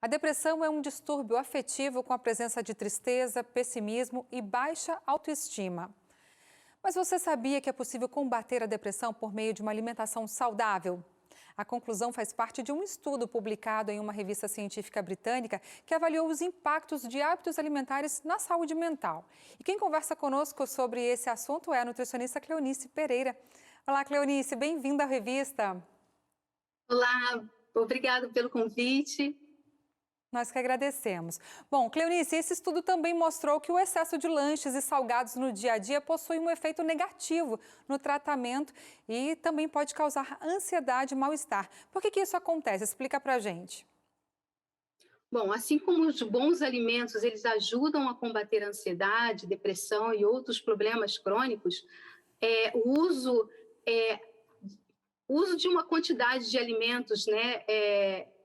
A depressão é um distúrbio afetivo com a presença de tristeza, pessimismo e baixa autoestima. Mas você sabia que é possível combater a depressão por meio de uma alimentação saudável? A conclusão faz parte de um estudo publicado em uma revista científica britânica que avaliou os impactos de hábitos alimentares na saúde mental. E quem conversa conosco sobre esse assunto é a nutricionista Cleonice Pereira. Olá, Cleonice, bem-vinda à revista. Olá, obrigado pelo convite. Nós que agradecemos. Bom, Cleonice, esse estudo também mostrou que o excesso de lanches e salgados no dia a dia possui um efeito negativo no tratamento e também pode causar ansiedade e mal-estar. Por que isso acontece? Explica pra gente. Bom, assim como os bons alimentos, eles ajudam a combater a ansiedade, depressão e outros problemas crônicos, é, o uso, é, o uso de uma quantidade de alimentos, né,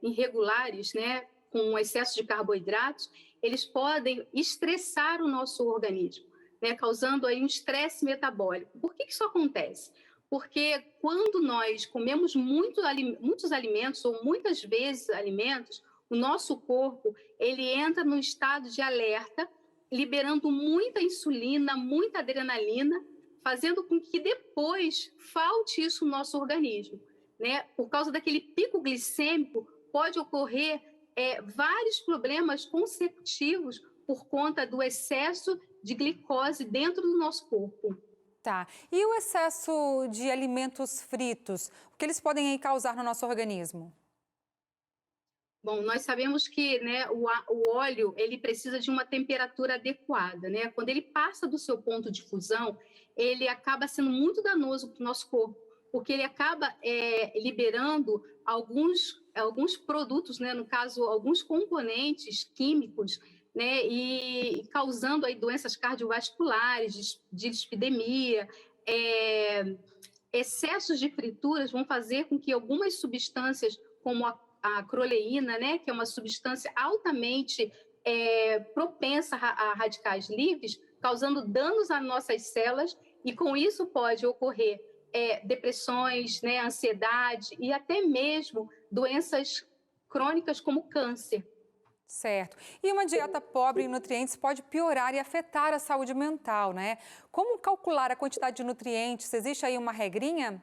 irregulares, né, com excesso de carboidratos, eles podem estressar o nosso organismo, né, causando aí um estresse metabólico. Por que isso acontece? Porque quando nós comemos muitos alimentos ou muitas vezes alimentos, o nosso corpo ele entra no estado de alerta, liberando muita insulina, muita adrenalina, fazendo com que depois falte isso no nosso organismo, né? Por causa daquele pico glicêmico, pode ocorrer vários problemas consecutivos por conta do excesso de glicose dentro do nosso corpo. Tá. E o excesso de alimentos fritos? O que eles podem aí causar no nosso organismo? Bom, nós sabemos que, né, o óleo ele precisa de uma temperatura adequada, né? Quando ele passa do seu ponto de fusão, ele acaba sendo muito danoso para o nosso corpo, porque ele acaba liberando alguns produtos, né? No caso, alguns componentes químicos, né? E causando aí doenças cardiovasculares, dislipidemia, é, excessos de frituras vão fazer com que algumas substâncias, como a acroleína, né, que é uma substância altamente propensa a radicais livres, causando danos às nossas células, e com isso pode ocorrer depressões, né, ansiedade e até mesmo doenças crônicas como câncer. Certo. E uma dieta pobre em nutrientes pode piorar e afetar a saúde mental, né? Como calcular a quantidade de nutrientes? Existe aí uma regrinha?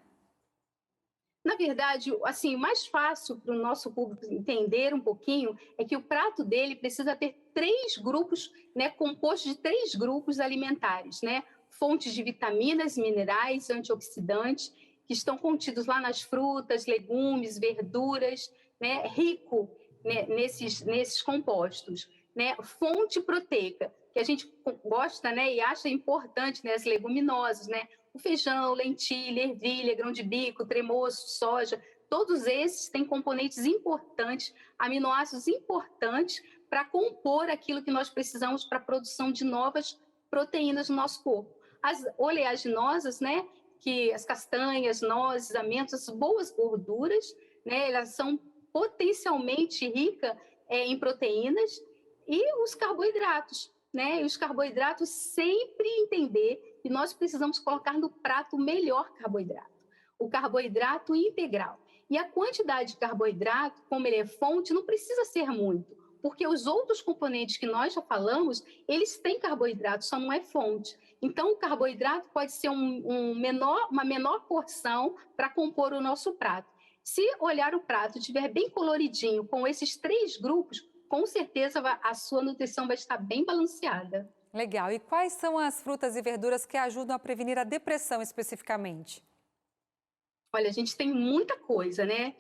Na verdade, assim, o mais fácil para o nosso público entender um pouquinho é que o prato dele precisa ter três grupos, né, compostos de três grupos alimentares, né? Fontes de vitaminas, minerais, antioxidantes, que estão contidos lá nas frutas, legumes, verduras, né? Rico, né, nesses compostos, né? Fonte proteica, que a gente gosta, né, e acha importante, né, as leguminosas, né? O feijão, lentilha, ervilha, grão de bico, tremoço, soja, todos esses têm componentes importantes, aminoácidos importantes para compor aquilo que nós precisamos para a produção de novas proteínas no nosso corpo. As oleaginosas, né, que as castanhas, nozes, amêndoas, as boas gorduras, né, elas são potencialmente ricas em proteínas, e os carboidratos, né? E os carboidratos sempre entender que nós precisamos colocar no prato o melhor carboidrato, o carboidrato integral. E a quantidade de carboidrato, como ele é fonte, não precisa ser muito, porque os outros componentes que nós já falamos, eles têm carboidrato, só não é fonte. Então, o carboidrato pode ser uma menor porção para compor o nosso prato. Se olhar o prato estiver bem coloridinho, com esses três grupos, com certeza a sua nutrição vai estar bem balanceada. Legal. E quais são as frutas e verduras que ajudam a prevenir a depressão especificamente? Olha, a gente tem muita coisa, né?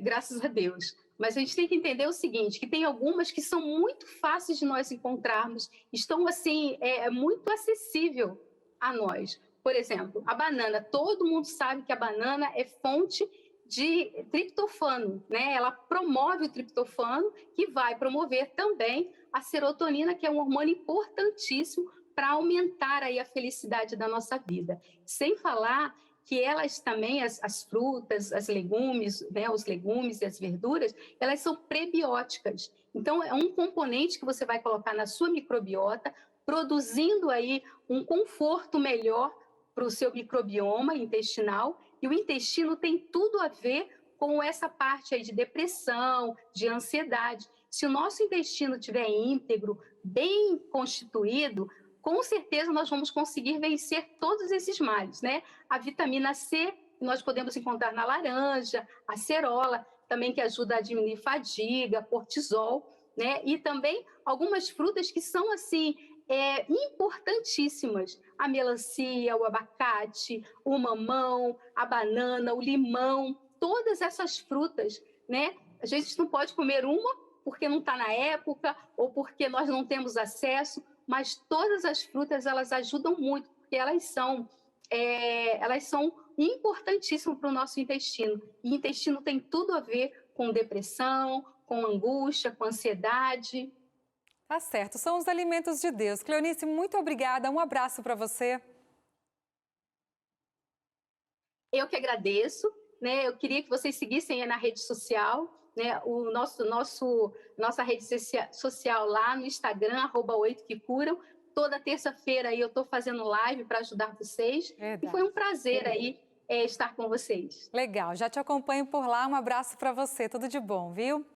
Graças a Deus. Mas a gente tem que entender o seguinte, que tem algumas que são muito fáceis de nós encontrarmos, estão assim, muito acessível a nós. Por exemplo, a banana. Todo mundo sabe que a banana é fonte de triptofano, né? Ela promove o triptofano, que vai promover também a serotonina, que é um hormônio importantíssimo para aumentar aí a felicidade da nossa vida. Sem falar que elas também, as frutas, as legumes, né, os legumes e as verduras, elas são prebióticas. Então, é um componente que você vai colocar na sua microbiota, produzindo aí um conforto melhor para o seu microbioma intestinal, e o intestino tem tudo a ver com essa parte aí de depressão, de ansiedade. Se o nosso intestino estiver íntegro, bem constituído, com certeza nós vamos conseguir vencer todos esses males, né? A vitamina C, nós podemos encontrar na laranja, a acerola, também que ajuda a diminuir fadiga, cortisol, né? E também algumas frutas que são, assim, importantíssimas. A melancia, o abacate, o mamão, a banana, o limão, todas essas frutas, né? A gente não pode comer uma porque não está na época ou porque nós não temos acesso, mas todas as frutas elas ajudam muito, porque elas são importantíssimas para o nosso intestino. E o intestino tem tudo a ver com depressão, com angústia, com ansiedade. Tá certo, são os alimentos de Deus. Cleonice, muito obrigada, um abraço para você. Eu que agradeço, né? Eu queria que vocês seguissem na rede social, né? Nossa rede social lá no Instagram, @8quecuram. Toda terça-feira aí eu estou fazendo live para ajudar vocês. Verdade. E foi um prazer aí estar com vocês. Legal, já te acompanho por lá, um abraço para você, tudo de bom, viu?